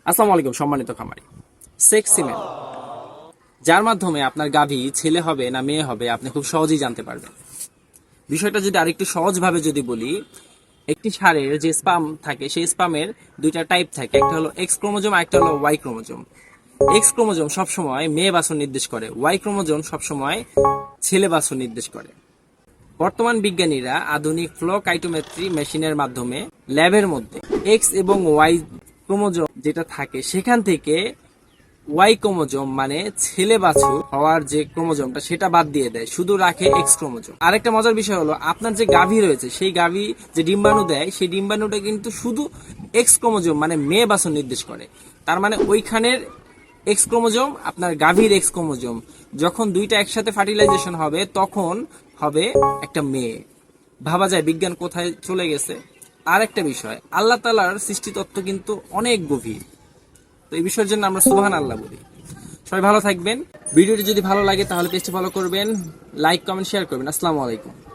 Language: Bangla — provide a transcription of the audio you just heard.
আসসালামু আলাইকুম সম্মানিত খামারি। সেক্স সিমেন্ট, যার মাধ্যমে আপনার গাভী ছেলে হবে না মেয়ে হবে আপনি খুব সহজেই জানতে পারবেন। বিষয়টা যদি আরেকটু সহজভাবে যদি বলি, একটি ষাঁড়ের যে স্পাম থাকে সেই স্পামের দুইটা টাইপ থাকে, একটা হলো এক্স ক্রোমোজোম আর একটা হলো ওয়াই ক্রোমোজোম। এক্স ক্রোমোজোম সবসময় মেয়ে বাছুর নির্দেশ করে, ওয়াই ক্রোমোজোম সবসময় ছেলে বাছুর নির্দেশ করে। বর্তমান বিজ্ঞানীরা আধুনিক ফ্লো কাইটোমেট্রি মেশিনের মাধ্যমে ল্যাবের মধ্যে এক্স এবং ওয়াই ক্রোমোজোম যেটা থাকে সেখান থেকে ওয়াই ক্রোমোজোম মানে ছেলে বাছুর হওয়ার যে ক্রোমোজোমটা সেটা বাদ দিয়ে দেয়, শুধু রাখে এক্স ক্রোমোজোম। আরেকটা মজার বিষয় হলো, আপনার যে গাভী রয়েছে সেই গাভী যে ডিম্বাণু দেয় সেই ডিম্বাণুটা কিন্তু শুধু এক্স ক্রোমোজোম মানে মেয়ে বাছুর নির্দেশ করে। তার মানে ওইখানের এক্স ক্রোমোজোম আপনার গাভীর এক্স ক্রোমোজোম, যখন দুইটা একসাথে ফার্টিলাইজেশন হবে তখন হবে একটা মেয়ে। ভাবা যায় বিজ্ঞান কোথায় চলে গেছে। আর একটা বিষয়, আল্লাহ তাআলার সৃষ্টি তত্ত্ব কিন্তু অনেক গভীর। তো এই বিষয়ের জন্য আমরা সুবহান আল্লাহ বলি। সবাই ভালো থাকবেন। ভিডিওটি যদি ভালো লাগে তাহলে পেজটি ফলো করবেন, লাইক কমেন্ট শেয়ার করবেন। আসসালামু আলাইকুম।